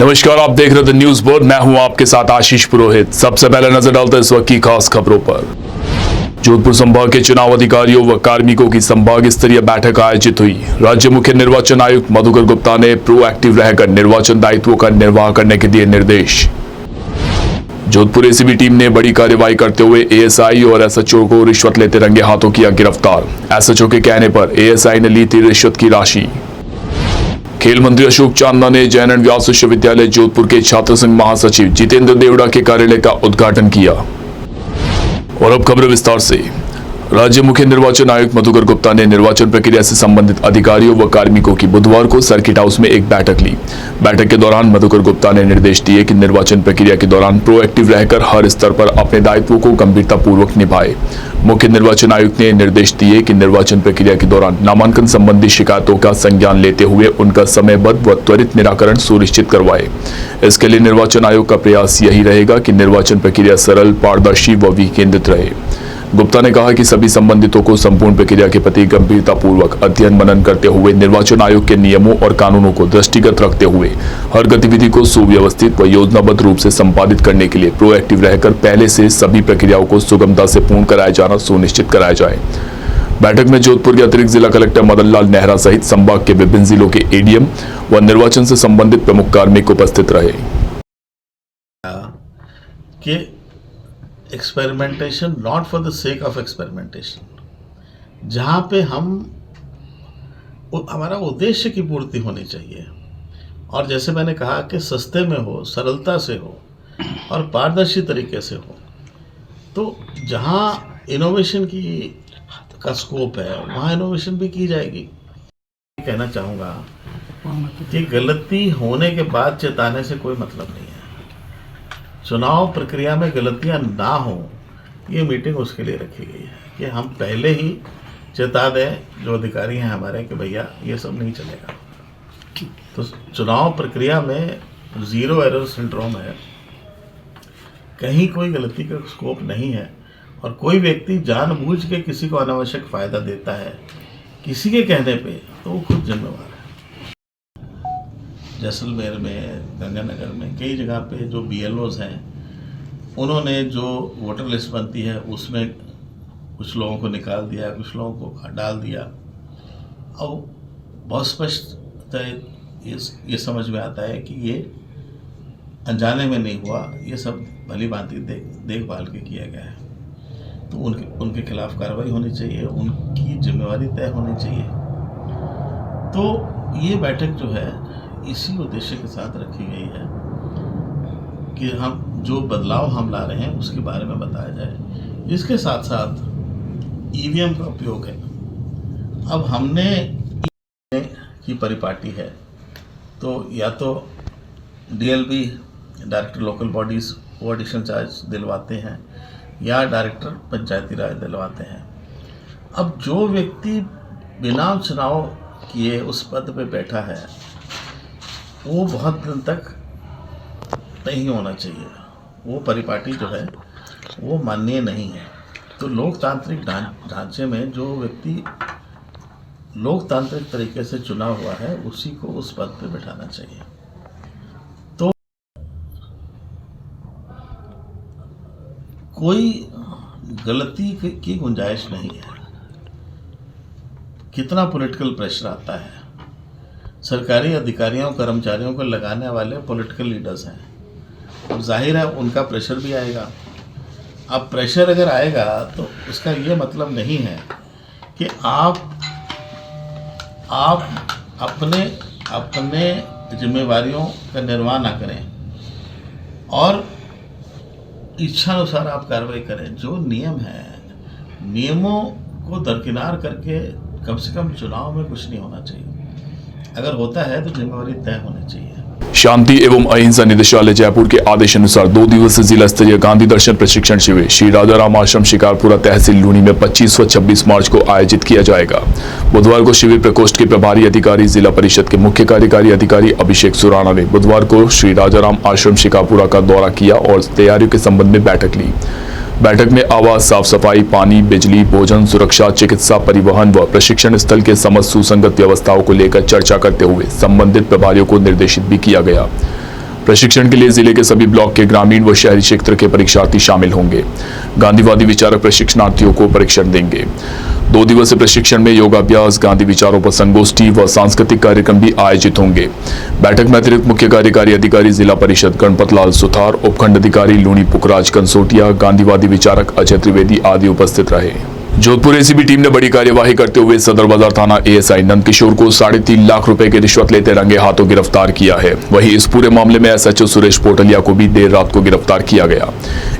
नमस्कार, आप देख रहे थे न्यूज बोर्ड। मैं हूं आपके साथ आशीष पुरोहित। सबसे पहले नजर डालते हैं इस वक्त की खास खबरों पर। जोधपुर संभाग के चुनाव अधिकारियों व कार्मिकों की संभाग स्तरीय बैठक आयोजित हुई। राज्य मुख्य निर्वाचन आयुक्त मधुकर गुप्ता ने प्रोएक्टिव रहकर निर्वाचन दायित्वों का निर्वाह करने के दिए निर्देश। जोधपुर एसीबी टीम ने बड़ी कार्रवाई करते हुए एएसआई और एसएचओ को रिश्वत लेते रंगे हाथों किया गिरफ्तार। एसएचओ के कहने पर एएसआई ने ली थी रिश्वत की राशि। खेल मंत्री अशोक चांदना ने जैन एंड व्यास विश्वविद्यालय जोधपुर के छात्र संघ महासचिव जितेंद्र देवड़ा के कार्यालय का उद्घाटन किया। और अब खबरें विस्तार से। राज्य मुख्य निर्वाचन आयुक्त मधुकर गुप्ता ने निर्वाचन प्रक्रिया से संबंधित अधिकारियों व कार्मिकों की बुधवार को सर्किट हाउस में एक बैठक ली। बैठक के दौरान मधुकर गुप्ता ने निर्देश दिए कि निर्वाचन प्रक्रिया के दौरान प्रोएक्टिव रहकर हर स्तर पर अपने दायित्वों को गंभीरतापूर्वक निभाए। मुख्य निर्वाचन आयुक्त ने निर्देश दिए कि निर्वाचन प्रक्रिया के दौरान नामांकन संबंधी शिकायतों का संज्ञान लेते हुए उनका समयबद्ध व त्वरित निराकरण सुनिश्चित करवाए। इसके लिए निर्वाचन आयोग का प्रयास यही रहेगा कि निर्वाचन प्रक्रिया सरल, पारदर्शी व विकेंद्रित रहे। गुप्ता ने कहा कि सभी संबंधितों को संपूर्ण प्रक्रिया के प्रति गंभीरतापूर्वक अध्ययन मनन करते हुए निर्वाचन आयोग के नियमों और कानूनों को दृष्टिगत रखते हुए हर गतिविधि को सुव्यवस्थित व योजनाबद्ध रूप से संपादित करने के लिए प्रोएक्टिव रहकर पहले से सभी प्रक्रियाओं को सुगमता से पूर्ण कराया जाना सुनिश्चित कराया जाए। बैठक में जोधपुर के अतिरिक्त जिला कलेक्टर मदन लाल नेहरा सहित संभाग के विभिन्न जिलों के एडीएम व निर्वाचन से संबंधित प्रमुख कार्मिक उपस्थित रहे। Experimentation not for the sake of experimentation, जहाँ पे हमारा उद्देश्य की पूर्ति होनी चाहिए। और जैसे मैंने कहा कि सस्ते में हो, सरलता से हो और पारदर्शी तरीके से हो। तो जहाँ इनोवेशन का स्कोप है वहाँ इनोवेशन भी की जाएगी। कहना चाहूँगा कि गलती होने के बाद चेताने से कोई मतलब नहीं है। चुनाव प्रक्रिया में गलतियां ना हो, ये मीटिंग उसके लिए रखी गई है कि हम पहले ही चेता दें जो अधिकारी हैं हमारे कि भैया ये सब नहीं चलेगा। तो चुनाव प्रक्रिया में ज़ीरो एरर सिंड्रोम है, कहीं कोई गलती का स्कोप नहीं है। और कोई व्यक्ति जानबूझ के किसी को अनावश्यक फ़ायदा देता है किसी के कहने पे, तो वो खुद जिम्मेवार है। जैसलमेर में, गंगानगर में कई जगह पे जो BLOs हैं उन्होंने जो वोटर लिस्ट बनती है उसमें कुछ लोगों को निकाल दिया, कुछ लोगों को डाल दिया। और बहुत स्पष्ट ये समझ में आता है कि ये अनजाने में नहीं हुआ, ये सब भली भांति देखभाल के किया गया है। तो उनके खिलाफ कार्रवाई होनी चाहिए, उनकी जिम्मेवारी तय होनी चाहिए। तो ये बैठक जो है इसी उद्देश्य के साथ रखी गई है कि हम जो बदलाव हम ला रहे हैं उसके बारे में बताया जाए। इसके साथ साथ EVM का उपयोग है। अब हमने की परिपाटी है, तो या तो DLB डायरेक्टर लोकल बॉडीज़ वो एडिशनल चार्ज दिलवाते हैं या डायरेक्टर पंचायती राज दिलवाते हैं। अब जो व्यक्ति बिना चुनाव किए उस पद पे बैठा है वो बहुत दिन तक नहीं होना चाहिए। वो परिपाटी जो है वो माननीय नहीं है। तो लोकतांत्रिक ढांचे में जो व्यक्ति लोकतांत्रिक तरीके से चुना हुआ है उसी को उस पद पे बैठाना चाहिए। तो कोई गलती की गुंजाइश नहीं है। कितना पॉलिटिकल प्रेशर आता है, सरकारी अधिकारियों कर्मचारियों को लगाने वाले पॉलिटिकल लीडर्स हैं, और जाहिर है उनका प्रेशर भी आएगा। अब प्रेशर अगर आएगा तो उसका ये मतलब नहीं है कि आप अपने जिम्मेवारियों का निर्वाह ना करें और इच्छानुसार आप कार्रवाई करें। जो नियम है, नियमों को दरकिनार करके कम से कम चुनाव में कुछ नहीं होना चाहिए। अगर होता है तो जिम्मेवारी तय होनी चाहिए। शांति एवं अहिंसा निदेशालय जयपुर के आदेश अनुसार 2 दिवसीय जिला स्तरीय गांधी दर्शन प्रशिक्षण शिविर श्री राजाराम आश्रम शिकारपुरा तहसील लूनी में 25 व 26 मार्च को आयोजित किया जाएगा। बुधवार को शिविर प्रकोष्ठ के प्रभारी अधिकारी जिला परिषद के मुख्य कार्यकारी अधिकारी अभिषेक सुराणा ने बुधवार को श्री राजाराम आश्रम शिकारपुरा का दौरा किया और तैयारियों के संबंध में बैठक ली। बैठक में आवास, साफ सफाई, पानी, बिजली, भोजन, सुरक्षा, चिकित्सा, परिवहन व प्रशिक्षण स्थल के समस्त सुसंगत व्यवस्थाओं को लेकर चर्चा करते हुए संबंधित प्रभारियों को निर्देशित भी किया गया। प्रशिक्षण के लिए जिले के सभी ब्लॉक के ग्रामीण व शहरी क्षेत्र के परीक्षार्थी शामिल होंगे। गांधीवादी विचारक प्रशिक्षणार्थियों को प्रशिक्षण देंगे। 2 दिवसीय प्रशिक्षण में योगाभ्यास, गांधी विचारों पर संगोष्ठी व सांस्कृतिक कार्यक्रम भी आयोजित होंगे। बैठक में अतिरिक्त मुख्य कार्यकारी अधिकारी जिला परिषद गणपत लाल सुथार, उपखंड अधिकारी लूणी पुखराज कंसोटिया, गांधीवादी विचारक अजय त्रिवेदी आदि उपस्थित रहे। जोधपुर एसीबी टीम ने बड़ी कार्यवाही करते हुए सदर बाजार थाना एएसआई नंदकिशोर को 3.5 लाख रुपए की रिश्वत लेते रंगे हाथों गिरफ्तार किया है। वहीं इस पूरे मामले में एसएचओ सुरेश पोटलिया को भी देर रात को गिरफ्तार किया गया।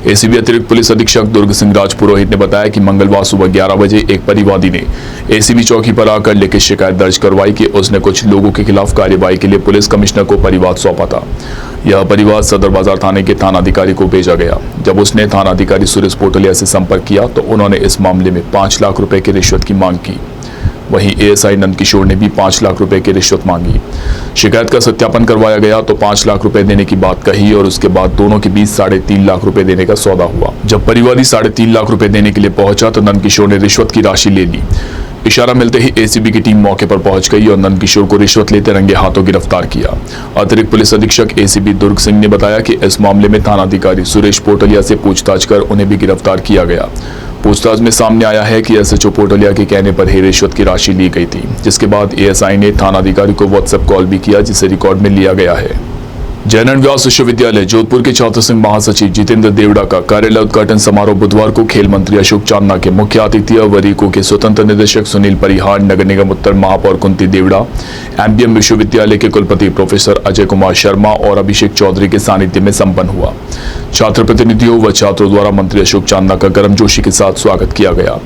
एसीबी अतिरिक्त पुलिस अधीक्षक दुर्ग सिंह राज पुरोहित ने बताया कि मंगलवार सुबह 11 बजे एक परिवादी ने एसीबी चौकी पर आकर लिखित शिकायत दर्ज करवाई कि उसने कुछ लोगों के खिलाफ कार्यवाही के लिए पुलिस कमिश्नर को परिवाद सौंपा था। यह परिवाद सदर बाजार थाने के थानाधिकारी को भेजा गया। जब उसने थानाधिकारी सुरेश पोटलिया से संपर्क किया तो उन्होंने इस मामले में 5 लाख रुपए की रिश्वत की मांग की। वहीं एएसआई नंदकिशोर ने भी 5 लाख रुपए की रिश्वत मांगी। शिकायत का सत्यापन करवाया गया तो 5 लाख रुपए देने की बात कही और उसके बाद दोनों के बीच 3.5 लाख रुपए देने का सौदा हुआ। जब परिवादी 3.5 लाख रुपए देने के लिए पहुंचा तो नंदकिशोर ने रिश्वत की राशि ले ली। इशारा मिलते ही एसीबी की टीम मौके पर पहुंच गई और नंदकिशोर को रिश्वत लेते रंगे हाथों गिरफ्तार किया। अतिरिक्त पुलिस अधीक्षक एसीबी दुर्ग सिंह ने बताया कि इस मामले में थानाधिकारी सुरेश पोटलिया से पूछताछ कर उन्हें भी गिरफ्तार किया गया। पूछताछ में सामने आया है कि एसएचओ पोटलिया के कहने पर ही रिश्वत की राशि ली गई थी, जिसके बाद एएसआई ने थानाधिकारी को व्हाट्सएप कॉल भी किया, जिसे रिकॉर्ड में लिया गया है। जयनारायण व्यास विश्वविद्यालय जोधपुर के छात्र संघ महासचिव जितेंद्र देवड़ा का कार्यालय उद्घाटन समारोह बुधवार को खेल मंत्री अशोक चांदना के मुख्य आतिथ्य, वरीको के स्वतंत्र निदेशक सुनील परिहार, नगर निगम उत्तर महापौर कुंती देवड़ा, एमबीएम विश्वविद्यालय के कुलपति प्रोफेसर अजय कुमार शर्मा और अभिषेक चौधरी के सानिध्य में संपन्न हुआ। छात्र प्रतिनिधियों व छात्रों द्वारा मंत्री अशोक चांदना का गर्मजोशी के साथ स्वागत किया गया।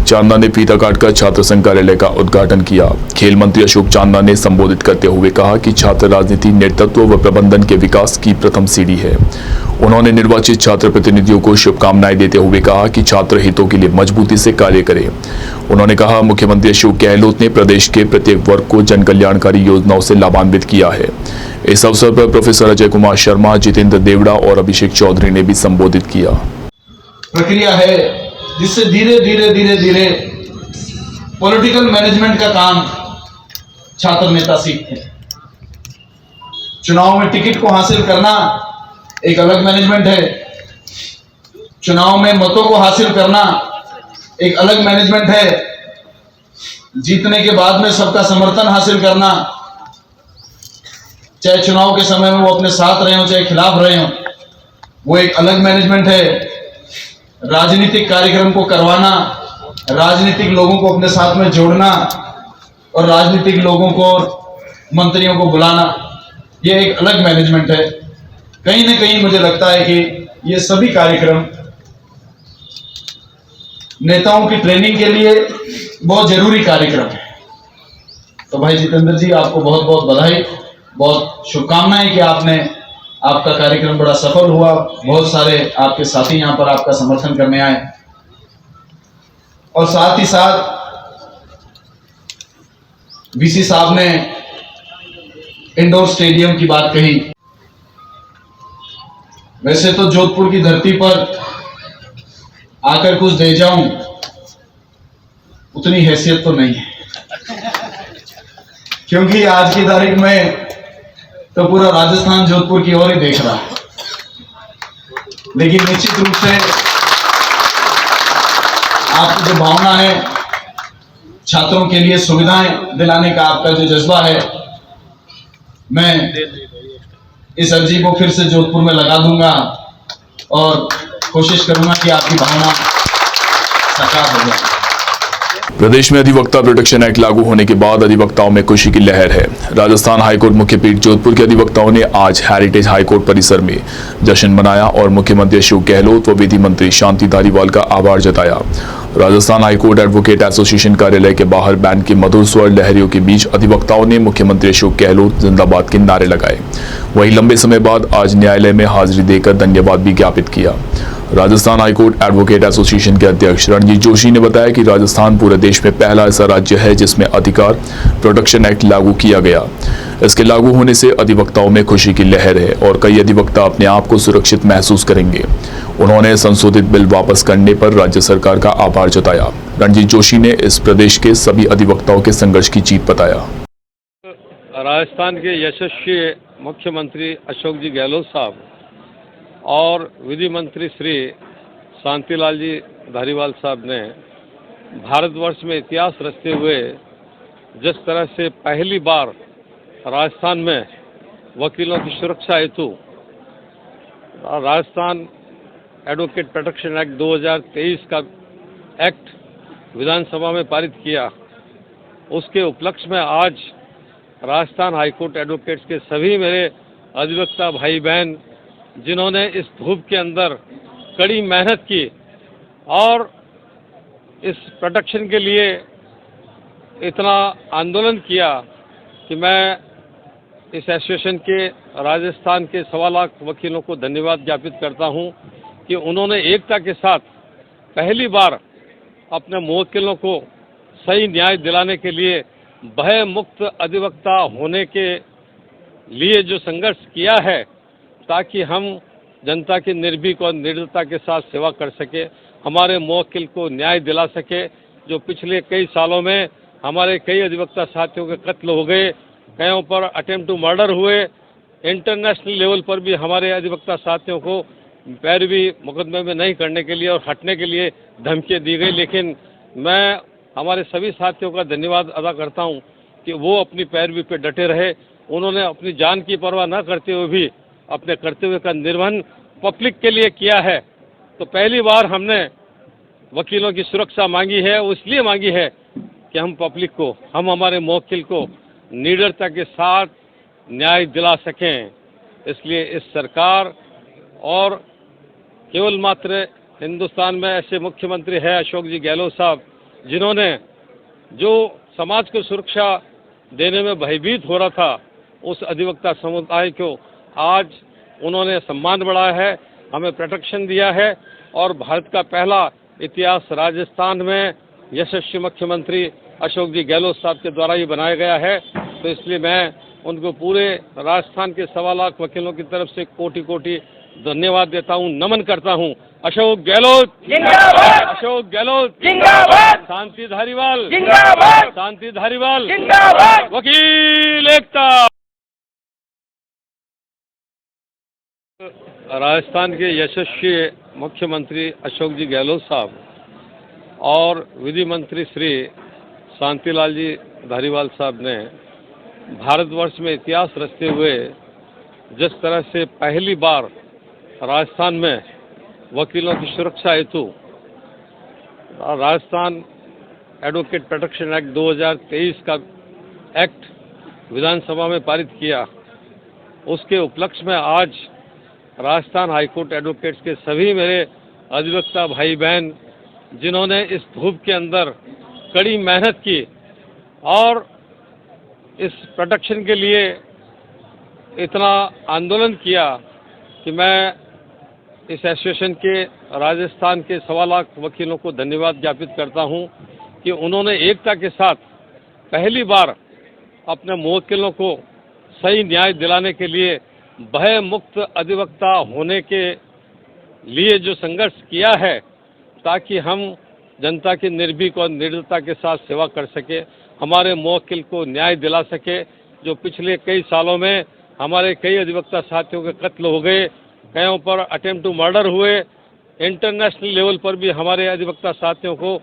चांदना ने फीता काटकर छात्र संघ कार्यालय का उद्घाटन किया। खेल मंत्री अशोक चांदना ने संबोधित करते हुए कहा कि छात्र राजनीति नेतृत्व व प्रबंधन के विकास की प्रथम सीढ़ी है। उन्होंने निर्वाचित छात्र प्रतिनिधियों को शुभकामनाएं देते हुए कहा कि छात्र हितों के लिए मजबूती से कार्य करें। उन्होंने कहा, मुख्यमंत्री अशोक गहलोत ने प्रदेश के प्रत्येक वर्ग को जन कल्याणकारी योजनाओं से लाभान्वित किया है। इस अवसर पर प्रोफेसर अजय कुमार शर्मा, जितेंद्र देवड़ा और अभिषेक चौधरी ने भी संबोधित किया। प्रक्रिया है जिससे धीरे धीरे पॉलिटिकल मैनेजमेंट का काम छात्र नेता सीखते हैं। चुनाव में टिकट को हासिल करना एक अलग मैनेजमेंट है, चुनाव में मतों को हासिल करना एक अलग मैनेजमेंट है, जीतने के बाद में सबका समर्थन हासिल करना, चाहे चुनाव के समय में वो अपने साथ रहे हो चाहे खिलाफ रहे हो, वो एक अलग मैनेजमेंट है। राजनीतिक कार्यक्रम को करवाना, राजनीतिक लोगों को अपने साथ में जोड़ना और राजनीतिक लोगों को, मंत्रियों को बुलाना, ये एक अलग मैनेजमेंट है। कहीं ना कहीं मुझे लगता है कि ये सभी कार्यक्रम नेताओं की ट्रेनिंग के लिए बहुत जरूरी कार्यक्रम है। तो भाई जितेंद्र जी, आपको बहुत बहुत बधाई, बहुत शुभकामनाएं कि आपका कार्यक्रम बड़ा सफल हुआ। बहुत सारे आपके साथी यहाँ पर आपका समर्थन करने आए और साथ ही साथ वीसी साहब ने इंडोर स्टेडियम की बात कही। वैसे तो जोधपुर की धरती पर आकर कुछ दे जाऊं उतनी हैसियत तो नहीं है, क्योंकि आज की तारीख में तो पूरा राजस्थान जोधपुर की ओर ही देख रहा है। लेकिन निश्चित रूप से आपकी जो भावना है, छात्रों के लिए सुविधाएं दिलाने का आपका जो जज्बा है, मैं इस अर्जी को फिर से जोधपुर में लगा दूंगा और कोशिश करूंगा कि आपकी भावना साकार हो जाए। प्रदेश में अधिवक्ता प्रोटेक्शन एक्ट लागू होने के बाद अधिवक्ताओं में खुशी की लहर है। राजस्थान हाईकोर्ट मुख्य पीठ जोधपुर के अधिवक्ताओं ने आज हेरिटेज हाईकोर्ट परिसर में जश्न मनाया और मुख्यमंत्री अशोक गहलोत व विधि मंत्री शांति धारीवाल का आभार जताया। राजस्थान हाईकोर्ट एडवोकेट एसोसिएशन कार्यालय के बाहर बैंड की मधुर स्वर लहरियों के बीच अधिवक्ताओं ने मुख्यमंत्री अशोक गहलोत जिंदाबाद के नारे लगाए। वहीं लंबे समय बाद आज न्यायालय में हाजिरी देकर धन्यवाद भी ज्ञापित किया। राजस्थान हाईकोर्ट एडवोकेट एसोसिएशन के अध्यक्ष रणजीत जोशी ने बताया कि राजस्थान पूरे देश में पहला ऐसा राज्य है जिसमें अधिकार प्रोटेक्शन एक्ट लागू किया गया। इसके लागू होने से अधिवक्ताओं में खुशी की लहर है और कई अधिवक्ता अपने आप को सुरक्षित महसूस करेंगे। उन्होंने संशोधित बिल वापस करने पर राज्य सरकार का आभार जताया। रणजीत जोशी ने इस प्रदेश के सभी अधिवक्ताओं के संघर्ष की जीत बताया। राजस्थान के यशस्वी मुख्यमंत्री अशोक जी गहलोत साहब और विधि मंत्री श्री शांतिलाल जी धारीवाल साहब ने भारतवर्ष में इतिहास रचते हुए जिस तरह से पहली बार राजस्थान में वकीलों की सुरक्षा हेतु राजस्थान एडवोकेट प्रोटेक्शन एक्ट 2023 का एक्ट विधानसभा में पारित किया, उसके उपलक्ष्य में आज राजस्थान हाईकोर्ट एडवोकेट्स के सभी मेरे अधिवक्ता भाई बहन जिन्होंने इस धूप के अंदर कड़ी मेहनत की और इस प्रोटेक्शन के लिए इतना आंदोलन किया कि मैं इस एसोसिएशन के राजस्थान के 1.25 लाख वकीलों को धन्यवाद ज्ञापित करता हूं कि उन्होंने एकता के साथ पहली बार अपने मुवक्किलों को सही न्याय दिलाने के लिए भय मुक्त अधिवक्ता होने के लिए जो संघर्ष किया है ताकि हम जनता की निर्भीक और निर्दयता के साथ सेवा कर सके, हमारे मुवक्किल को न्याय दिला सके। जो पिछले कई सालों में हमारे कई अधिवक्ता साथियों के कत्ल हो गए, कईयों पर अटेम्प्ट टू मर्डर हुए, इंटरनेशनल लेवल पर भी हमारे अधिवक्ता साथियों को पैरवी मुकदमे में नहीं करने के लिए और हटने के लिए धमकी दी गई। लेकिन मैं हमारे सभी साथियों का धन्यवाद अदा करता हूं कि वो अपनी पैरवी पे डटे रहे। उन्होंने अपनी जान की परवाह न करते हुए भी अपने कर्तव्य का निर्वहन पब्लिक के लिए किया है। तो पहली बार हमने वकीलों की सुरक्षा मांगी है, वो इसलिए मांगी है कि हम पब्लिक को, हम हमारे मुवक्किल को निडरता के साथ न्याय दिला सकें। इसलिए इस सरकार और केवल मात्र हिंदुस्तान में ऐसे मुख्यमंत्री है अशोक जी गहलोत साहब, जिन्होंने जो समाज को सुरक्षा देने में भयभीत हो रहा था उस अधिवक्ता समुदाय को आज उन्होंने सम्मान बढ़ाया है, हमें प्रोटेक्शन दिया है और भारत का पहला इतिहास राजस्थान में यशस्वी मुख्यमंत्री अशोक जी गहलोत साहब के द्वारा ही बनाया गया है। तो इसलिए मैं उनको पूरे राजस्थान के 1.25 लाख वकीलों की तरफ से कोटि कोटि धन्यवाद देता हूं, नमन करता हूं। अशोक गहलोत जिंदाबाद, अशोक गहलोत जिंदाबाद, शांति धारीवाल जिंदाबाद, शांति धारीवाल जिंदाबाद, वकील एकता। राजस्थान के यशस्वी मुख्यमंत्री अशोक जी गहलोत साहब और विधि मंत्री श्री शांतिलाल जी धारीवाल साहब ने भारतवर्ष में इतिहास रचते हुए जिस तरह से पहली बार राजस्थान में वकीलों की सुरक्षा हेतु राजस्थान एडवोकेट प्रोटेक्शन एक्ट 2023 का एक्ट विधानसभा में पारित किया, उसके उपलक्ष्य में आज राजस्थान हाईकोर्ट एडवोकेट्स के सभी मेरे अधिवक्ता भाई बहन जिन्होंने इस धूप के अंदर कड़ी मेहनत की और इस प्रोटेक्शन के लिए इतना आंदोलन किया कि मैं इस एसोसिएशन के राजस्थान के 1.25 लाख वकीलों को धन्यवाद ज्ञापित करता हूं कि उन्होंने एकता के साथ पहली बार अपने मुवक्किलों को सही न्याय दिलाने के लिए भय मुक्त अधिवक्ता होने के लिए जो संघर्ष किया है ताकि हम जनता की निर्भीक और निर्दयता के साथ सेवा कर सके, हमारे मुवक्किल को न्याय दिला सके। जो पिछले कई सालों में हमारे कई अधिवक्ता साथियों के कत्ल हो गए, कईयों पर अटेम्प्ट टू मर्डर हुए, इंटरनेशनल लेवल पर भी हमारे अधिवक्ता साथियों को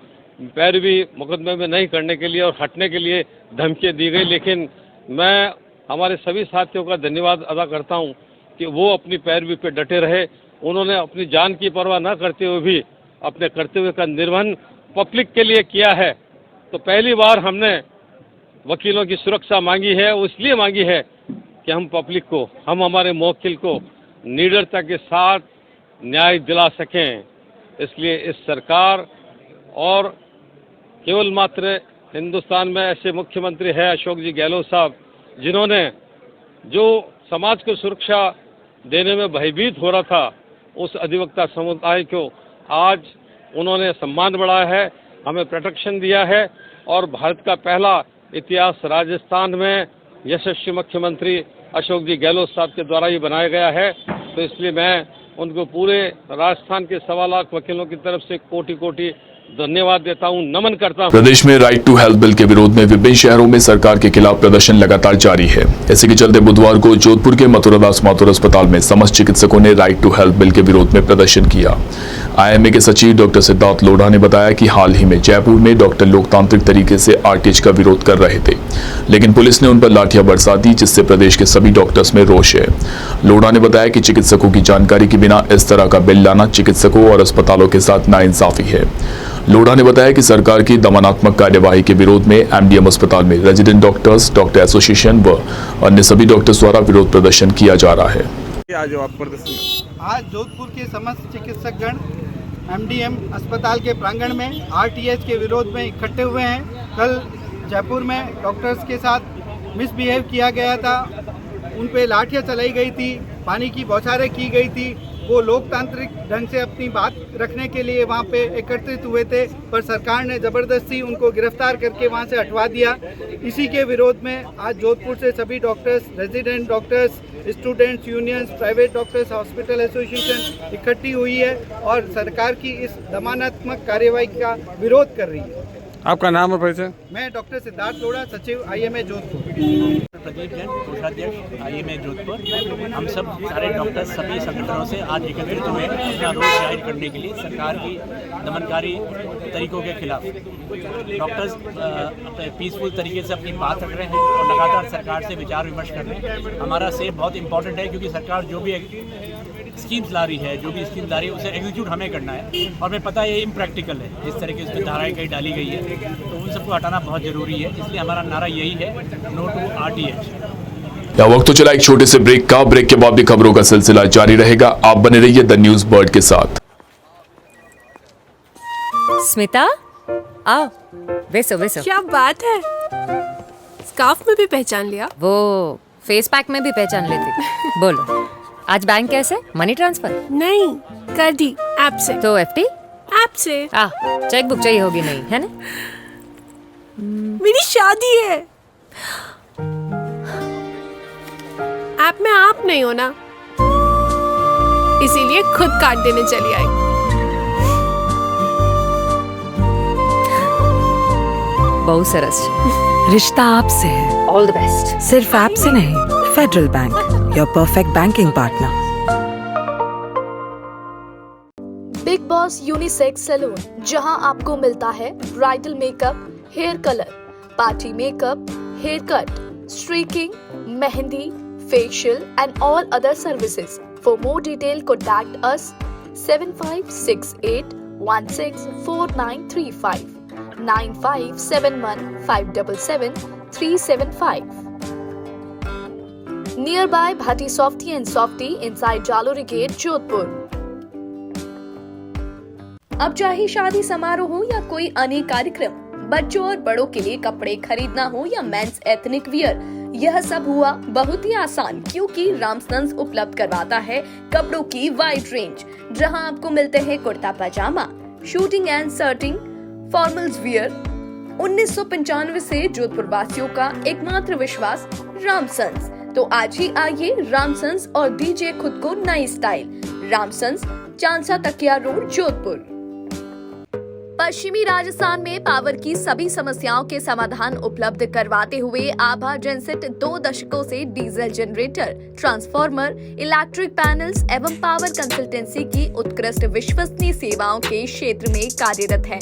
पैरवी मुकदमे में नहीं करने के लिए और हटने के लिए धमकी दी गई। लेकिन मैं हमारे सभी साथियों का धन्यवाद अदा करता हूं कि वो अपनी पैरवी पे डटे रहे। उन्होंने अपनी जान की परवाह न करते हुए भी अपने कर्तव्य का निर्वहन पब्लिक के लिए किया है। तो पहली बार हमने वकीलों की सुरक्षा मांगी है, वो इसलिए मांगी है कि हम पब्लिक को, हम हमारे मुवक्किल को निडरता के साथ न्याय दिला सकें। इसलिए इस सरकार और केवल मात्र हिंदुस्तान में ऐसे मुख्यमंत्री है अशोक जी गहलोत साहब, जिन्होंने जो समाज को सुरक्षा देने में भयभीत हो रहा था उस अधिवक्ता समुदाय को आज उन्होंने सम्मान बढ़ाया है, हमें प्रोटेक्शन दिया है और भारत का पहला इतिहास राजस्थान में यशस्वी मुख्यमंत्री अशोक जी गहलोत साहब के द्वारा ही बनाया गया है। तो इसलिए मैं उनको पूरे राजस्थान के 1.25 लाख वकीलों की तरफ से कोटि कोटि धन्यवाद देता हूं, नमन करता हूं। प्रदेश में राइट टू हेल्थ बिल के विरोध में विभिन्न शहरों में सरकार के खिलाफ प्रदर्शन लगातार जारी है। इसी के चलते बुधवार को जोधपुर के मथुरादास माथुर अस्पताल में समस्त चिकित्सकों ने राइट टू हेल्थ बिल के विरोध में प्रदर्शन किया। आईएमए के सचिव डॉक्टर सिद्धार्थ लोढ़ा ने बताया कि हाल ही में जयपुर में डॉक्टर लोकतांत्रिक तरीके से आरटीएच का विरोध कर रहे थे, लेकिन पुलिस ने उन पर लाठियां बरसा दी, जिससे प्रदेश के सभी डॉक्टर्स में रोष है। लोढ़ा ने बताया कि चिकित्सकों की जानकारी के बिना इस तरह का बिल लाना चिकित्सकों और अस्पतालों के साथ नाइंसाफी है। लोढ़ा ने बताया कि सरकार की दमनात्मक कार्यवाही के विरोध में एमडीएम अस्पताल में रेजिडेंट डॉक्टर्स, डॉक्टर एसोसिएशन व अन्य सभी डॉक्टर्स द्वारा विरोध प्रदर्शन किया जा रहा है। आज जोधपुर के समस्त चिकित्सकगण एमडीएम अस्पताल के प्रांगण में आरटीएच के विरोध में इकट्ठे हुए हैं। कल जयपुर में डॉक्टर्स के साथ मिसबिहेव किया गया था, उन पे लाठियां चलाई गई थी, पानी की बौछारें की गई थी। वो लोकतांत्रिक ढंग से अपनी बात रखने के लिए वहाँ पे एकत्रित हुए थे, पर सरकार ने ज़बरदस्ती उनको गिरफ्तार करके वहाँ से हटवा दिया। इसी के विरोध में आज जोधपुर से सभी doctors, resident doctors, students unions, private doctors hospital association इकट्ठी हुई है और सरकार की इस दमनात्मक कार्यवाही का विरोध कर रही है। आपका नाम और परिचय? मैं डॉक्टर सिद्धार्थ लोढ़ा, सचिव आईएमए जोधपुर। प्रदीप जैन, कोषाध्यक्ष आईएमए जोधपुर। हम सब सारे डॉक्टर्स सभी संगठनों से आज एकत्रित हुए हैं अपना रोष जाहिर करने के लिए सरकार की दमनकारी तरीकों के खिलाफ। डॉक्टर्स अपने पीसफुल तरीके से अपनी बात रख रहे हैं और लगातार सरकार से विचार विमर्श कर रहे हैं। हमारा से बहुत इंपॉर्टेंट है, क्योंकि सरकार जो भी स्कीम्स ला रही है, जो भी स्कीम ला रही है, उसे एग्जीक्यूट हमें करना है। और हमें पता है ये इम्प्रैक्टिकल है, जिस तरह की उसमें धाराएँ कहीं डाली गई है, तो उन सबको हटाना बहुत ज़रूरी है। इसलिए हमारा नारा यही है, नो टू आरटीएच। या वक्त तो चला एक छोटे से ब्रेक का। ब्रेक के बाद भी खबरों का सिलसिला जारी रहेगा। आप बने रहिए द न्यूज बर्ड के साथ। स्मिता, आओ, बैसो बैसो। क्या बात है, स्कार्फ में भी पहचान लिया? वो फेस पैक में भी पहचान लेती। बोलो, आज बैंक कैसे? Money transfer? नहीं, कर दी ऐप से। तो एफडी? ऐप से। चेक बुक चाहिए होगी, नहीं है ना? मेरी शादी है। ऐप में आप नहीं हो ना, इसीलिए खुद काट देने चली आई। बहुत सरस। रिश्ता आपसे है। All the best. सिर्फ ऐप से नहीं, federal bank, your perfect banking partner. Big boss unisex salon, जहां आपको मिलता है bridal makeup, hair colour, party makeup, hair cut, streaking, mehndi, facial and all other services. For more detail, contact us 7568 164935 9571 577 375. Nearby Bhatti Softy and Softy inside Jalori Gate, Jodhpur. अब चाहे शादी समारोह हो या कोई अन्य कार्यक्रम, बच्चों और बड़ों के लिए कपड़े खरीदना हो या मेंस एथनिक वियर, यह सब हुआ बहुत ही आसान, क्योंकि रामसन्स उपलब्ध करवाता है कपड़ों की वाइड रेंज, जहां आपको मिलते हैं kurta pajama, suiting and shirting, formals wear. 1995 से जोधपुर वासियों का एकमात्र विश्वास रामसन्स। तो आज ही आइए रामसन्स और दीजिए खुद को नई स्टाइल। रामसन्स, चांसा तकिया रोड, जोधपुर। पश्चिमी राजस्थान में पावर की सभी समस्याओं के समाधान उपलब्ध करवाते हुए आभा जेनसेट 2 दशकों से diesel generator, transformer, electric panels एवं पावर कंसल्टेंसी की उत्कृष्ट विश्वसनीय सेवाओं के क्षेत्र में कार्यरत है।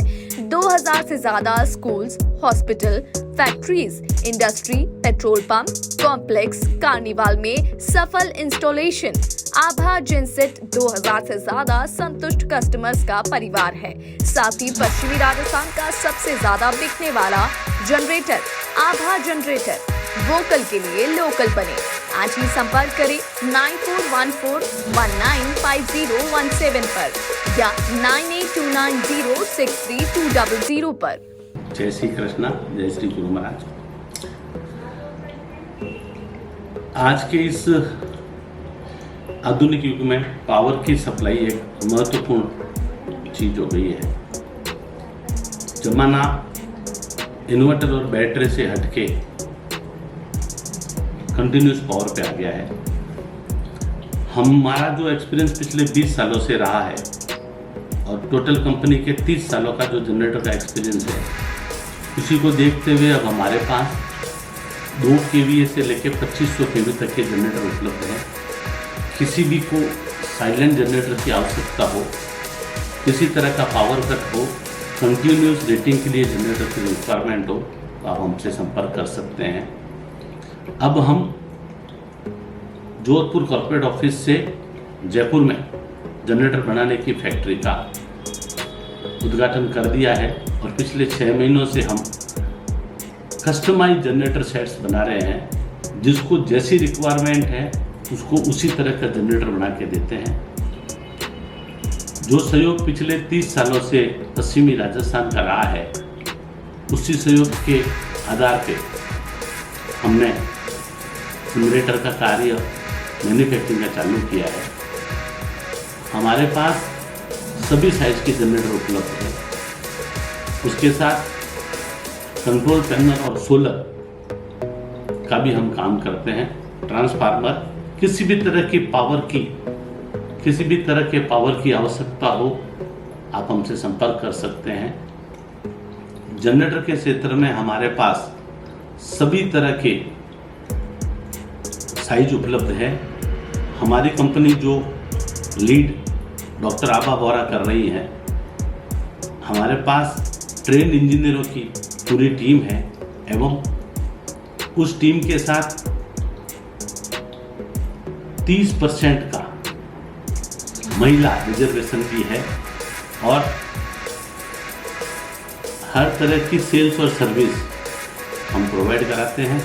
2000 से ज्यादा schools, hospital, factories, industry, petrol pump, complex, carnival में सफल इंस्टॉलेशन। आभा जेनसेट 2000 से ज्यादा संतुष्ट कस्टमर्स का परिवार है। साथ ही पश्चिमी राजस्थान का सबसे ज्यादा बिकने वाला जनरेटर आभा जनरेटर। वोकल के लिए लोकल बने। आज ही संपर्क करें 9414195017 पर या 9829063200 पर। जय श्री कृष्णा, जय श्री गुरु महाराज। आज के इस आधुनिक युग में पावर की सप्लाई एक महत्वपूर्ण चीज हो गई है। जमाना इन्वर्टर और बैटरी से हटके कंटिन्यूस पावर पे आ गया है। हमारा जो एक्सपीरियंस पिछले 20 सालों से रहा है और टोटल कंपनी के 30 सालों का जो जनरेटर का एक्सपीरियंस है, उसी को देखते हुए अब हमारे पास 2 kVA से लेकर 2500 kV तक के जनरेटर उपलब्ध हैं। किसी भी को साइलेंट जनरेटर की आवश्यकता हो, किसी तरह का पावर कट हो, कंटिन्यूस रेटिंग के लिए जनरेटर की रिक्वायरमेंट हो, तो आप हमसे संपर्क कर सकते हैं। अब हम जोधपुर कॉर्पोरेट ऑफिस से जयपुर में जनरेटर बनाने की फैक्ट्री का उद्घाटन कर दिया है और पिछले 6 महीनों से हम कस्टमाइज जनरेटर सेट्स बना रहे हैं। जिसको जैसी रिक्वायरमेंट है उसको उसी तरह का जनरेटर बना के देते हैं। जो सहयोग पिछले 30 सालों से पश्चिमी राजस्थान का रहा है, उसी सहयोग के आधार पे हमने जनरेटर का कार्य मैन्युफैक्चरिंग का चालू किया है। हमारे पास सभी साइज के जनरेटर उपलब्ध है। उसके साथ कंट्रोल पैनल और सोलर का भी हम काम करते हैं। ट्रांसफार्मर, किसी भी तरह के पावर की आवश्यकता हो, आप हमसे संपर्क कर सकते हैं। जनरेटर के क्षेत्र में हमारे पास सभी तरह के साइज उपलब्ध है। हमारी कंपनी जो लीड डॉक्टर आबा बोरा कर रही है, हमारे पास ट्रेन इंजीनियरों की पूरी टीम है एवं उस टीम के साथ 30% का महिला रिजर्वेशन भी है और हर तरह की सेल्स और सर्विस हम प्रोवाइड कराते हैं।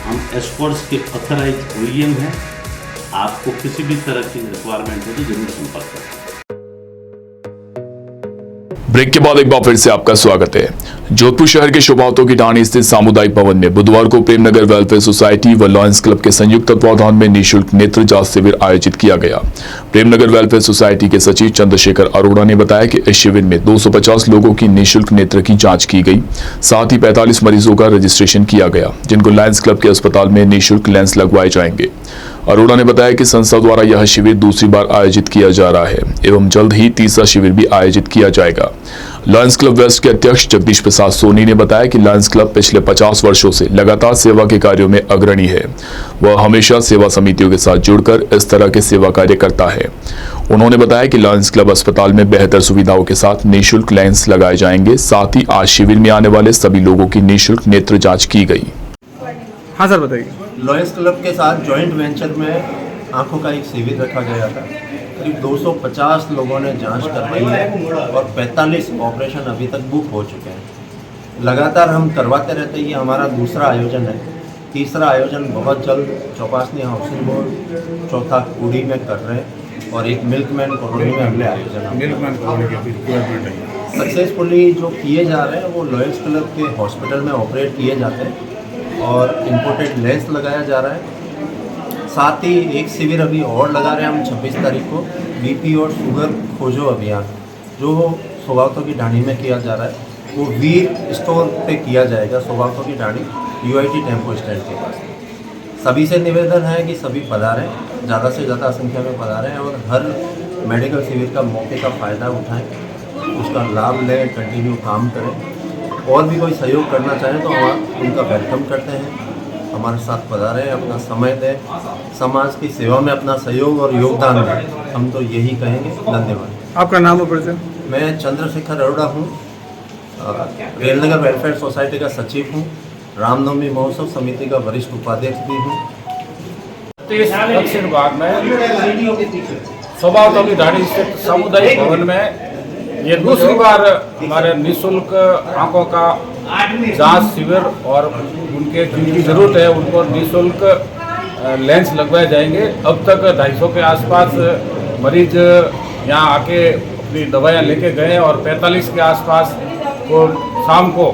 हम एस्कॉर्ट्स के ऑथराइज OEM हैं। आपको किसी भी तरह की रिक्वायरमेंट हो तो जरूर संपर्क करें। ब्रेक के बाद एक बार फिर से आपका स्वागत है। जोधपुर शहर के शोभावतों की ढाणी स्थित सामुदायिक भवन में बुधवार को प्रेमनगर वेलफेयर सोसाइटी व लॉयंस क्लब के संयुक्त तत्वावधान में निःशुल्क नेत्र जांच शिविर आयोजित किया गया। प्रेमनगर वेलफेयर सोसाइटी के सचिव चंद्रशेखर अरोड़ा ने बताया कि इस शिविर में 250 लोगों की निःशुल्क नेत्र की जांच की गई। साथ ही 45 मरीजों का रजिस्ट्रेशन किया गया, जिनको लॉयंस क्लब के अस्पताल में निःशुल्क लेंस लगवाए जाएंगे। अरोड़ा ने बताया कि संस्था द्वारा यह शिविर दूसरी बार आयोजित किया जा रहा है एवं जल्द ही तीसरा शिविर भी आयोजित किया जाएगा। लॉयंस क्लब वेस्ट के अध्यक्ष जगदीश प्रसाद सोनी ने बताया कि लॉयंस क्लब पिछले 50 वर्षों से लगातार सेवा के कार्यों में अग्रणी है। वह हमेशा सेवा समितियों के साथ जुड़कर इस तरह के सेवा कार्य करता है। उन्होंने बताया कि लॉयंस क्लब अस्पताल में बेहतर सुविधाओं के साथ निःशुल्क लेंस लगाए जाएंगे। साथ ही आज शिविर में आने वाले सभी लोगों की निःशुल्क नेत्र जाँच की गई। हाँ सर, बताइए। लॉयंस क्लब के साथ जॉइंट वेंचर में आंखों का एक शिविर रखा गया था। करीब 250 लोगों ने जांच करवाई है और 45 ऑपरेशन अभी तक बुक हो चुके हैं। लगातार हम करवाते रहते हैं। ये हमारा दूसरा आयोजन है। तीसरा आयोजन बहुत जल्द चौपासनी हाउसिंग बोर्ड चौथा कुड़ी में कर रहे हैं और एक मिल्कमैन कॉलोनी में अगले आयोजन सक्सेसफुली जो किए जा रहे हैं वो लॉयंस क्लब के हॉस्पिटल में ऑपरेट किए जाते हैं और इम्पोर्टेड लेंस लगाया जा रहा है। साथ ही एक शिविर अभी और लगा रहे हैं हम 26 तारीख को, BP और शुगर खोजो अभियान, जो शोभावतों की ढाणी में किया जा रहा है। वो वीर स्टोर पे किया जाएगा, शोभावतों की ढाणी UIT टेम्पो स्टैंड के पास। सभी से निवेदन है कि सभी पधारें, ज़्यादा से ज़्यादा संख्या में पधारें और हर मेडिकल शिविर का मौके का फ़ायदा उठाएं, उसका लाभ लें, कंटिन्यू काम करें। और भी कोई सहयोग करना चाहें तो हम उनका वेलकम करते हैं। हमारे साथ पधारें, अपना समय दें, समाज की सेवा में अपना सहयोग और योगदान दें। हम तो यही कहेंगे। धन्यवाद। आपका नाम और परिचय? मैं चंद्रशेखर अरोड़ा हूँ, प्रेमनगर वेलफेयर सोसाइटी का सचिव हूँ, रामनवमी महोत्सव समिति का वरिष्ठ उपाध्यक्ष भी हूँ। दक्षिण भाग में शोभावतों की ढाणी स्थित सामुदायिक भवन में ये दूसरी बार हमारे निःशुल्क आंखों का जांच शिविर और उनके जिनकी ज़रूरत है उनको निःशुल्क लेंस लगवाए जाएंगे। अब तक 250 के आसपास मरीज यहाँ आके अपनी दवाइयाँ लेके गए और 45 के आसपास को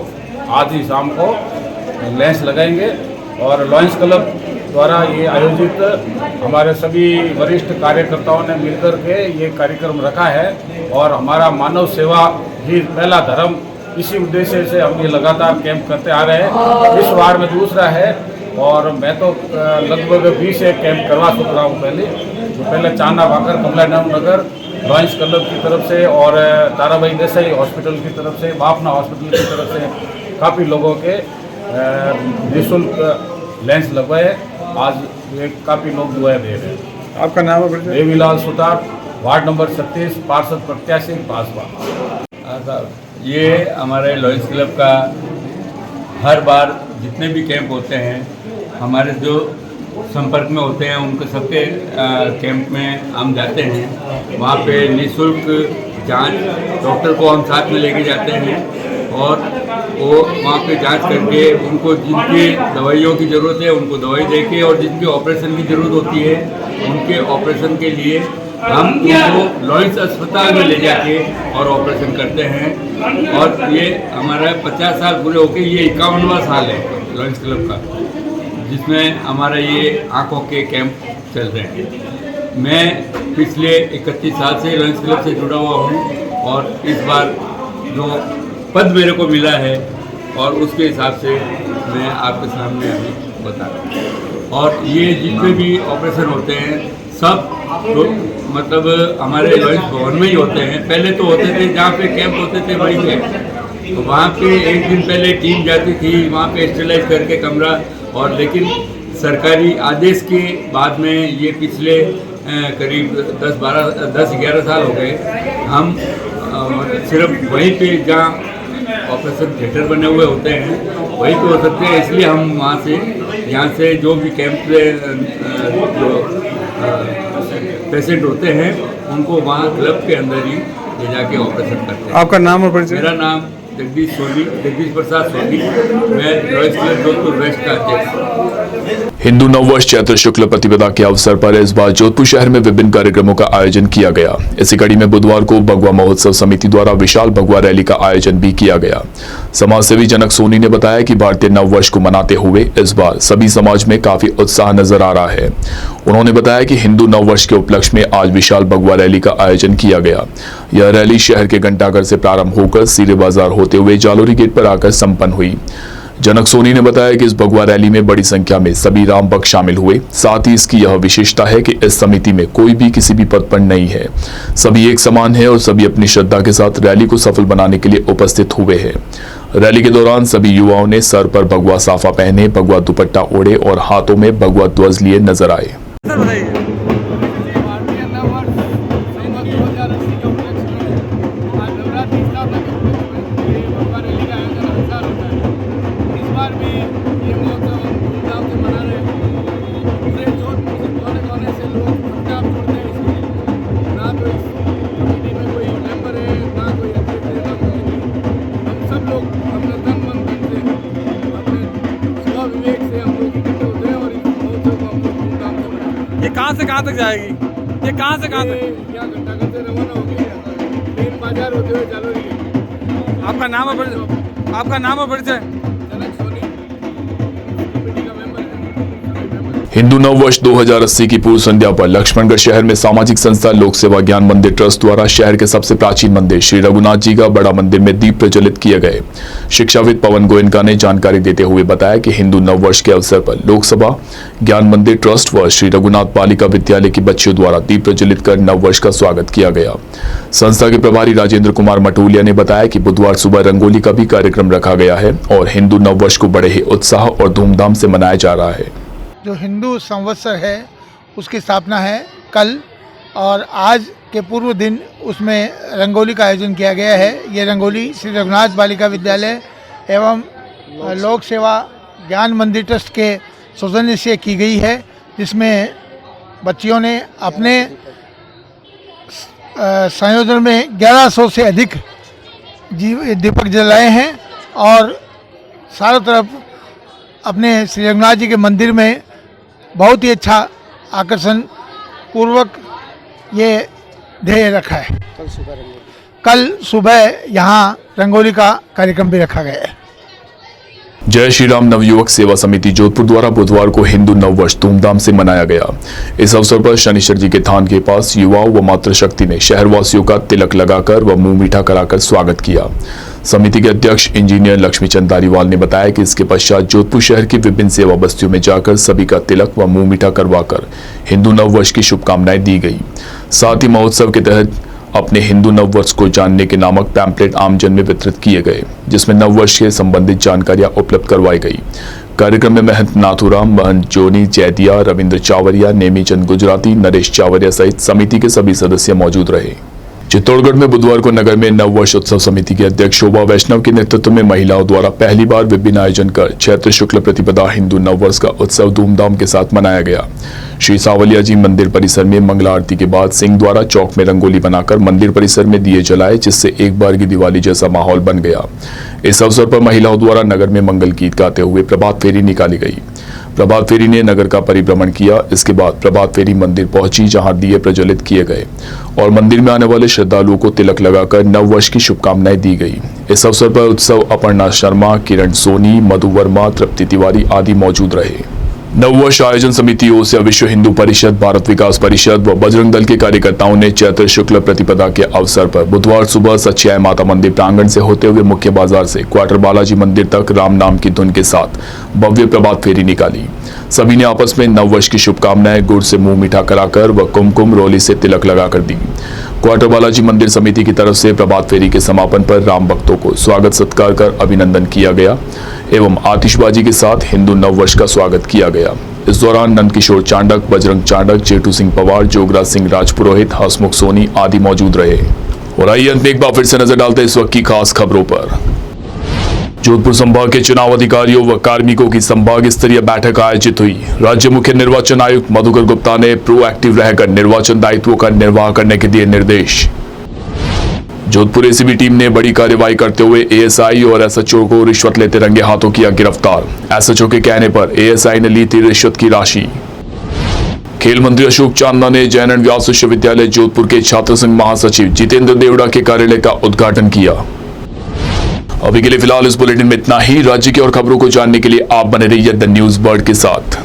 आज ही शाम को लेंस लगाएंगे। और लॉयंस क्लब द्वारा ये आयोजित हमारे सभी वरिष्ठ कार्यकर्ताओं ने मिलकर के ये कार्यक्रम रखा है और हमारा मानव सेवा ही पहला धर्म, इसी उद्देश्य से हम ये लगातार कैंप करते आ रहे हैं। इस बार में दूसरा है और मैं तो लगभग 20 एक कैंप करवा चुका हूँ पहले। तो पहले चांदा भाकर कमला नगर लॉयंस क्लब की तरफ से और ताराबाई देसाई हॉस्पिटल की तरफ से, बापना हॉस्पिटल की तरफ से काफ़ी लोगों के निःशुल्क लेंस लगवाए। आज एक काफ़ी लोग दुआएं दे रहे हैं। आपका नाम है? देवीलाल सुतार, वार्ड नंबर 37, पार्षद प्रत्याशी पासवा। ये हमारे लॉयंस क्लब का हर बार जितने भी कैंप होते हैं, हमारे जो संपर्क में होते हैं उनके सबके कैंप में हम जाते हैं। वहाँ पे निःशुल्क जांच, डॉक्टर को हम साथ में लेके जाते हैं और वो वहाँ पे जांच करके उनको जिनकी दवाइयों की ज़रूरत है उनको दवाई देके और जिनकी ऑपरेशन की ज़रूरत होती है उनके ऑपरेशन के लिए हम उनको लॉयंस अस्पताल में ले जाके और ऑपरेशन करते हैं। और ये हमारा 50 साल पूरे होके ये 51वां साल है लॉयंस क्लब का, जिसमें हमारा ये आँखों के कैंप चल रहे हैं। मैं पिछले 31 साल से लॉयंस क्लब से जुड़ा हुआ हूँ और इस बार जो पद मेरे को मिला है और उसके हिसाब से मैं आपके सामने अभी बता रहा हूँ। और ये जितने भी ऑपरेशन होते हैं सब तो मतलब हमारे लॉयंस भवन में ही होते हैं। पहले तो होते थे जहाँ पे कैंप होते थे वही कैंप, तो वहाँ पे एक दिन पहले टीम जाती थी वहाँ पे स्टेलाइज करके कमरा। और लेकिन सरकारी आदेश के बाद में ये पिछले करीब 10-11 साल हो गए हम सिर्फ वहीं पे जहाँ ऑपरेशन थिएटर बने हुए होते हैं वहीं पे हो सकते हैं। इसलिए हम वहाँ से यहाँ से जो भी कैंप जो पेशेंट होते हैं उनको वहाँ क्लब के अंदर ही ले जाके ऑपरेशन करते हैं। आपका नाम और परिचय? मेरा नाम जगदीश प्रसाद सोनी, मैं लॉयंस क्लब जोधपुर वेस्ट का अध्यक्ष। हिंदू नववर्ष चैत्र शुक्ल प्रतिपदा के अवसर पर इस बार जोधपुर शहर में विभिन्न कार्यक्रमों का आयोजन किया गया। इसी कड़ी में बुधवार को भगवा महोत्सव समिति द्वारा विशाल भगवा रैली का आयोजन भी किया गया। समाजसेवी जनक सोनी ने बताया कि भारतीय नववर्ष को मनाते हुए इस बार सभी समाज में काफी उत्साह नजर आ रहा है। उन्होंने बताया कि हिंदू नववर्ष के उपलक्ष्य में आज विशाल भगवा रैली का आयोजन किया गया। यह रैली शहर के घंटाघर से प्रारंभ होकर सीरे बाजार होते हुए जालोरी गेट पर आकर संपन्न हुई। जनक सोनी ने बताया कि इस भगवा रैली में बड़ी संख्या में सभी राम भक्त शामिल हुए। साथ ही इसकी यह विशेषता है कि इस समिति में कोई भी किसी भी पद पर नहीं है, सभी एक समान है और सभी अपनी श्रद्धा के साथ रैली को सफल बनाने के लिए उपस्थित हुए हैं। रैली के दौरान सभी युवाओं ने सर पर भगवा साफा पहने, भगवा दुपट्टा ओढ़े और हाथों में भगवा ध्वज लिए नजर आए। ये कहाँ से कहाँ तक जाएगी? ये कहाँ से कहाँ तक? यहाँ घंटाघर से रवाना हो गई, मेन बाजार होते हुए जालोरी। आपका नाम और परिचय? आपका नाम और परिचय? जनक सोनी, कमेटी का मेंबर है। हिंदू नववर्ष 2080 की पूर्व संध्या पर लक्ष्मणगढ़ शहर में सामाजिक संस्था लोक सेवा ज्ञान मंदिर ट्रस्ट द्वारा शहर के सबसे प्राचीन मंदिर श्री रघुनाथ जी का बड़ा मंदिर में दीप प्रज्वलित किए गए। शिक्षाविद पवन गोयनका ने जानकारी देते हुए बताया कि हिंदू नववर्ष के अवसर पर लोक सेवा ज्ञान मंदिर ट्रस्ट व श्री रघुनाथ बालिका विद्यालय के बच्चों द्वारा दीप प्रज्वलित कर नववर्ष का स्वागत किया गया। संस्था के प्रभारी राजेंद्र कुमार मटूलिया ने बताया कि बुधवार सुबह रंगोली का भी कार्यक्रम रखा गया है और हिंदू नववर्ष को बड़े ही उत्साह और धूमधाम से मनाया जा रहा है। जो हिंदू संवत्सर है उसकी स्थापना है कल और आज के पूर्व दिन उसमें रंगोली का आयोजन किया गया है। ये रंगोली श्री रघुनाथ बालिका विद्यालय एवं लोक सेवा ज्ञान मंदिर ट्रस्ट के सौजन्य से की गई है, जिसमें बच्चियों ने अपने संयोजन में 1100 से अधिक दीपक जलाए हैं और चारों तरफ अपने श्री रघुनाथ जी के मंदिर में बहुत ही अच्छा आकर्षण पूर्वक ये ध्येय रखा है। कल सुबह यहाँ रंगोली का कार्यक्रम भी रखा गया है। जय श्री राम नवयुवक सेवा समिति जोधपुर द्वारा बुधवार को हिंदू नववर्ष धूमधाम से मनाया गया। इस अवसर पर शनिश्चर जी के थान के पास युवाओं व मातृशक्ति ने शहरवासियों का तिलक लगाकर व मुंह मीठा कराकर स्वागत किया। समिति के अध्यक्ष इंजीनियर लक्ष्मीचंद धारीवाल ने बताया कि इसके पश्चात जोधपुर शहर की विभिन्न सेवा बस्तियों में जाकर सभी का तिलक व मुंह मीठा करवाकर हिंदू नववर्ष की शुभकामनाएं दी गई। साथ ही महोत्सव के तहत अपने हिंदू नववर्ष को जानने के नामक पैम्पलेट आमजन में वितरित किए गए, जिसमें नववर्ष से संबंधित जानकारियां उपलब्ध करवाई गई। कार्यक्रम में महंत नाथुराम, महंत जोनी जैदिया, रविंद्र चावरिया, नेमीचंद गुजराती, नरेश चावरिया सहित समिति के सभी सदस्य मौजूद रहे। चित्तौड़गढ़ में बुधवार को नगर में नववर्ष उत्सव समिति के अध्यक्ष शोभा वैष्णव के नेतृत्व में महिलाओं द्वारा पहली बार विभिन्न आयोजन कर चैत्र शुक्ल प्रतिपदा हिंदू नववर्ष का उत्सव धूमधाम के साथ मनाया गया। श्री सावलिया जी मंदिर परिसर में मंगला आरती के बाद सिंह द्वारा चौक में रंगोली बनाकर मंदिर परिसर में दिए जलाए, जिससे एक बार की दिवाली जैसा माहौल बन गया। इस अवसर पर महिलाओं द्वारा नगर में मंगल गीत गाते हुए प्रभात फेरी निकाली गई। प्रभात फेरी ने नगर का परिभ्रमण किया। इसके बाद प्रभात फेरी मंदिर पहुंची, जहां दिए प्रज्वलित किए गए और मंदिर में आने वाले श्रद्धालुओं को तिलक लगाकर नववर्ष की शुभकामनाएं दी गई। इस अवसर पर उत्सव अपर्णा शर्मा, किरण सोनी, मधु वर्मा, तृप्ति तिवारी आदि मौजूद रहे। नववर्ष आयोजन समिति ओर से विश्व हिंदू परिषद, भारत विकास परिषद व बजरंग दल के कार्यकर्ताओं ने चैत्र शुक्ल प्रतिपदा के अवसर पर बुधवार सुबह सच्चियाई माता मंदिर प्रांगण से होते हुए मुख्य बाजार से क्वार्टर बालाजी मंदिर तक राम नाम की धुन के साथ भव्य प्रभात फेरी निकाली। सभी ने आपस में नववर्ष की शुभकामनाएं गुड़ से मुंह मीठा कराकर व कुमकुम रोली से तिलक लगाकर दी। क्वार्टर बालाजी मंदिर समिति की तरफ से प्रभात फेरी के समापन पर राम भक्तों को स्वागत सत्कार कर अभिनंदन किया गया एवं आतिशबाजी के साथ हिंदू नववर्ष का स्वागत किया गया। इस दौरान नंदकिशोर चांडक, बजरंग चांडक, जेठू सिंह पवार, जोगराज सिंह राजपुरोहित, हसमुख सोनी आदि मौजूद रहे। और आइए अंत में एक बार फिर से नजर डालते हैं इस वक्त की खास खबरों पर। जोधपुर संभाग के चुनाव अधिकारियों व कार्मिकों की संभाग स्तरीय बैठक आयोजित हुई। राज्य मुख्य निर्वाचन आयुक्त मधुकर गुप्ता ने प्रोएक्टिव रहकर निर्वाचन दायित्वों का निर्वाह करने के दिए निर्देश। जोधपुर एसीबी टीम ने बड़ी कार्रवाई करते हुए एएसआई और एसएचओ को रिश्वत लेते रंगे हाथों किया गिरफ्तार। एसएचओ के कहने पर एएसआई ने ली थी रिश्वत की राशि। खेल मंत्री अशोक चांदना ने जयनारायण व्यास विश्वविद्यालय जोधपुर के छात्र संघ महासचिव जितेंद्र देवड़ा के कार्यालय का उद्घाटन किया। अभी के लिए फिलहाल इस बुलेटिन में इतना ही। राज्य की और खबरों को जानने के लिए आप बने रहिए द न्यूज बर्ड के साथ।